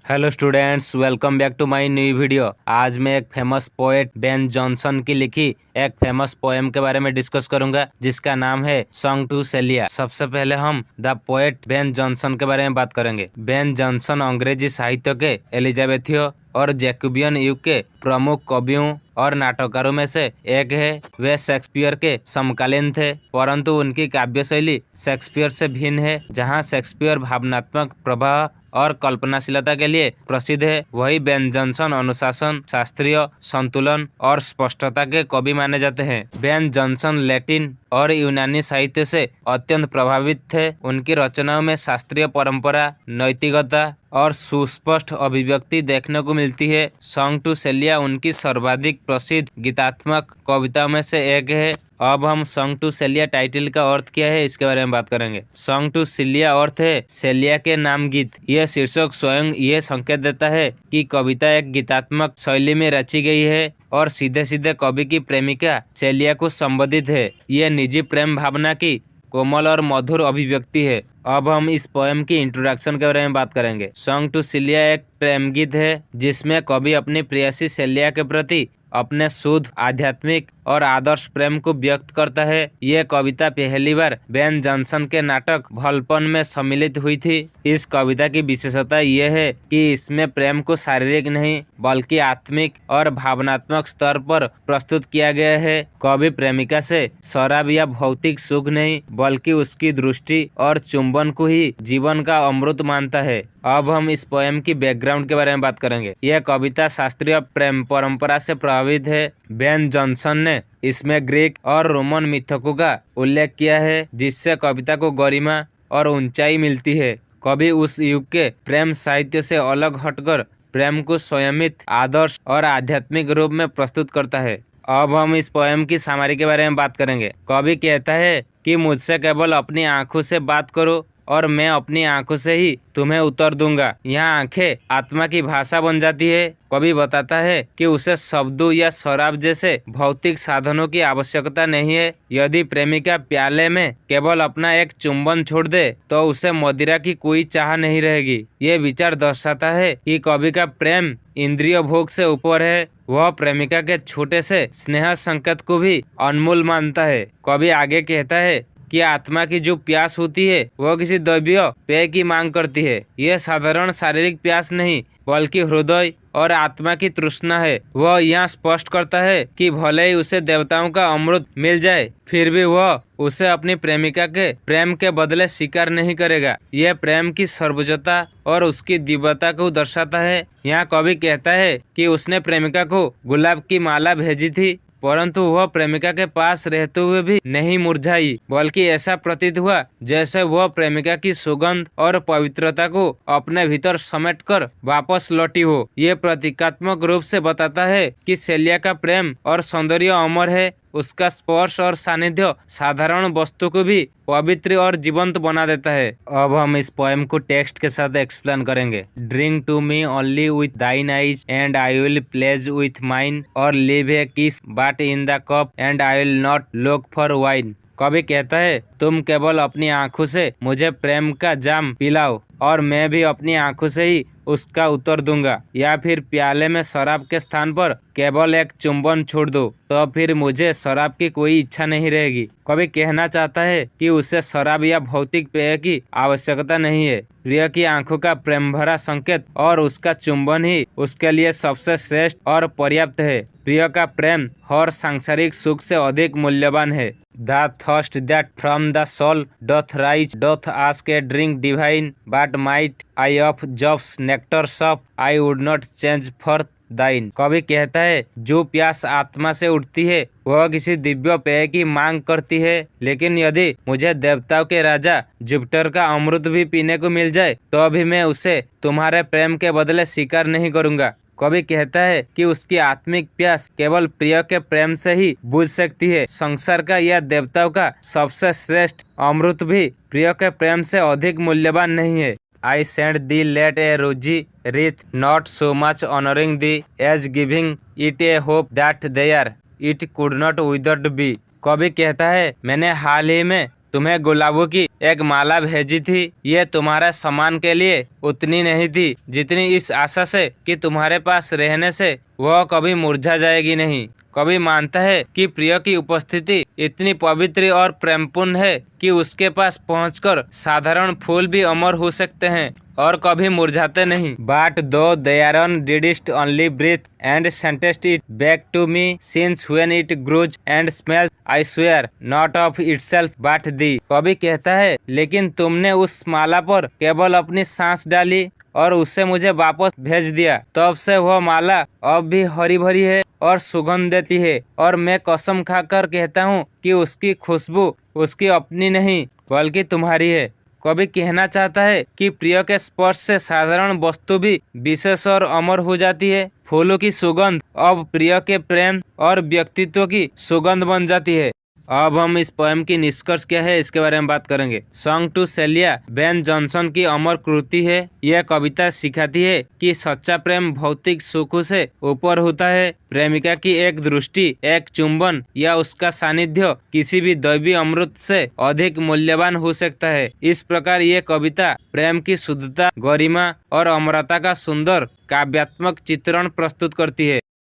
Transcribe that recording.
Hello students, welcome back to my new video. आज मैं एक फेमस पोएट बेन जॉनसन की लिखी एक फेमस पोएम के बारे में डिस्कस करूंगा जिसका नाम है सॉन्ग टू सेलिया। सबसे पहले हम द पोएट बेन जॉनसन के बारे में बात करेंगे। बेन जॉनसन अंग्रेजी साहित्य के एलिजाबेथियो और जैकोबियन युग के प्रमुख कवियों और नाटककारों में से एक है। वे शेक्सपियर के समकालीन थे, परंतु उनकी काव्य शैली शेक्सपियर से भिन्न है। जहाँ शेक्सपियर भावनात्मक प्रवाह और कल्पनाशीलता के लिए प्रसिद्ध है, वही बेन जॉनसन अनुशासन, शास्त्रीय संतुलन और स्पष्टता के कवि माने जाते हैं। बेन जॉनसन लैटिन और यूनानी साहित्य से अत्यंत प्रभावित थे। उनकी रचनाओं में शास्त्रीय परंपरा, नैतिकता और सुस्पष्ट अभिव्यक्ति देखने को मिलती है। सॉन्ग टू सेलिया उनकी सर्वाधिक प्रसिद्ध गीतात्मक कविताओं में से एक है। अब हम सॉन्ग टू सेलिया टाइटल का अर्थ क्या है इसके बारे में बात करेंगे। सॉन्ग टू सेलिया अर्थ है सेलिया के नाम गीत। यह शीर्षक स्वयं यह संकेत देता है कि कविता एक गीतात्मक शैली में रची गई है और सीधे सीधे कवि की प्रेमिका सेलिया को संबोधित है। यह निजी प्रेम भावना की कोमल और मधुर अभिव्यक्ति है। अब हम इस पोएम की इंट्रोडक्शन के बारे में बात करेंगे। सॉन्ग टू सेलिया एक प्रेम गीत है जिसमें कवि अपनी प्रेयसी सेलिया के प्रति अपने शुद्ध आध्यात्मिक और आदर्श प्रेम को व्यक्त करता है। यह कविता पहली बार बेन जॉनसन के नाटक भलपन में सम्मिलित हुई थी। इस कविता की विशेषता यह है कि इसमें प्रेम को शारीरिक नहीं बल्कि आत्मिक और भावनात्मक स्तर पर प्रस्तुत किया गया है। कवि प्रेमिका से शराब या भौतिक सुख नहीं बल्कि उसकी दृष्टि और चुंबन को ही जीवन का अमृत मानता है। अब हम इस पोएम की बैकग्राउंड के बारे में बात करेंगे। यह कविता शास्त्रीय प्रेम परंपरा से प्रभावित है। बेन जॉनसन ने इसमें ग्रीक और रोमन मिथकों का उल्लेख किया है जिससे कविता को गरिमा और ऊंचाई मिलती है। कवि उस युग के प्रेम साहित्य से अलग हटकर प्रेम को संयमित, आदर्श और आध्यात्मिक रूप में प्रस्तुत करता है। अब हम इस पोएम की सामरी के बारे में बात करेंगे। कवि कहता है कि मुझसे केवल अपनी आंखों से बात करो और मैं अपनी आंखों से ही तुम्हें उत्तर दूंगा। यहाँ आंखें आत्मा की भाषा बन जाती है। कवि बताता है कि उसे शब्दों या शराब जैसे भौतिक साधनों की आवश्यकता नहीं है। यदि प्रेमिका प्याले में केवल अपना एक चुंबन छोड़ दे तो उसे मदिरा की कोई चाह नहीं रहेगी। ये विचार दर्शाता है कि कवि का प्रेम इंद्रिय भोग से ऊपर है। वह प्रेमिका के छोटे से स्नेह संकेत को भी अनमोल मानता है। कवि आगे कहता है कि आत्मा की जो प्यास होती है वह किसी द्रव्य पेय की मांग करती है। यह साधारण शारीरिक प्यास नहीं बल्कि हृदय और आत्मा की तृष्णा है। वह यहाँ स्पष्ट करता है कि भले ही उसे देवताओं का अमृत मिल जाए फिर भी वह उसे अपनी प्रेमिका के प्रेम के बदले स्वीकार नहीं करेगा। यह प्रेम की सर्वोच्चता और उसकी दिव्यता को दर्शाता है। यहाँ कवि कहता है कि उसने प्रेमिका को गुलाब की माला भेजी थी परंतु वह प्रेमिका के पास रहते हुए भी नहीं मुरझाई बल्कि ऐसा प्रतीत हुआ जैसे वह प्रेमिका की सुगंध और पवित्रता को अपने भीतर समेटकर वापस लौटी हो। ये प्रतीकात्मक रूप से बताता है कि सेलिया का प्रेम और सौंदर्य अमर है। उसका स्पर्श और सानिध्य साधारण वस्तु को भी पवित्र और जीवंत बना देता है। अब हम इस पोएम को टेक्स्ट के साथ एक्सप्लेन करेंगे। Drink to me only with thine eyes and I will pledge with mine or leave a kiss but in the cup and I will not look for wine. कवि कहता है तुम केवल अपनी आंखों से मुझे प्रेम का जाम पिलाओ और मैं भी अपनी आंखों से ही उसका उत्तर दूंगा, या फिर प्याले में शराब के स्थान पर केवल एक चुंबन छोड़ दो तो फिर मुझे शराब की कोई इच्छा नहीं रहेगी। कवि कहना चाहता है कि उसे शराब या भौतिक पेय की आवश्यकता नहीं है। प्रिय की आंखों का प्रेम भरा संकेत और उसका चुंबन ही उसके लिए सबसे श्रेष्ठ और पर्याप्त है। प्रिय का प्रेम हर सांसारिक सुख से अधिक मूल्यवान है। The thirst that from the soul doth rise doth ask a drink divine, but might I of Job's nectar sup, I would not change for thine। कवि कहता है जो प्यास आत्मा से उठती है वह किसी दिव्य पेय की मांग करती है, लेकिन यदि मुझे देवताओं के राजा जुपिटर का अमृत भी पीने को मिल जाए तो भी मैं उसे तुम्हारे प्रेम के बदले स्वीकार नहीं करूँगा। कवि कहता है कि उसकी आत्मिक प्यास केवल प्रिय के प्रेम से ही बुझ सकती है। संसार का या देवताओं का सबसे श्रेष्ठ अमृत भी प्रिय के प्रेम से अधिक मूल्यवान नहीं है। I sent thee late a rosy wreath, not so much honoring thee as giving it a hope that there it could not withered be। कवि कहता है मैंने हाल ही में तुम्हें गुलाबों की एक माला भेजी थी, ये तुम्हारे सम्मान के लिए उतनी नहीं थी जितनी इस आशा से कि तुम्हारे पास रहने से वह कभी मुरझा जाएगी नहीं। कभी मानता है कि प्रिय की उपस्थिति इतनी पवित्र और प्रेमपूर्ण है कि उसके पास पहुंचकर साधारण फूल भी अमर हो सकते हैं और कभी मुरझाते नहीं। But though thereon didst only breathe and sentest it back to me, since when it grows and smells, I swear not of itself but thee। कभी कहता है लेकिन तुमने उस माला पर केवल अपनी सांस डाली और उससे मुझे वापस भेज दिया। तब से वह माला अब भी हरी भरी है और सुगंध देती है, और मैं कसम खाकर कहता हूँ कि उसकी खुशबू उसकी अपनी नहीं बल्कि तुम्हारी है। कभी कहना चाहता है कि प्रिय के स्पर्श से साधारण वस्तु भी विशेष और अमर हो जाती है। फूलों की सुगंध अब प्रिय के प्रेम और व्यक्तित्व की सुगंध बन जाती है। अब हम इस पोएम की निष्कर्ष क्या है इसके बारे में बात करेंगे। Song to Celia Ben Jonson की अमर कृति है। यह कविता सिखाती है कि सच्चा प्रेम भौतिक सुखों से ऊपर होता है। प्रेमिका की एक दृष्टि, एक चुंबन या उसका सानिध्य किसी भी दैवी अमृत से अधिक मूल्यवान हो सकता है। इस प्रकार ये कविता प्रेम की शुद्धता, गरिमा और अमरता का सुंदर काव्यात्मक चित्रण प्रस्तुत करती है।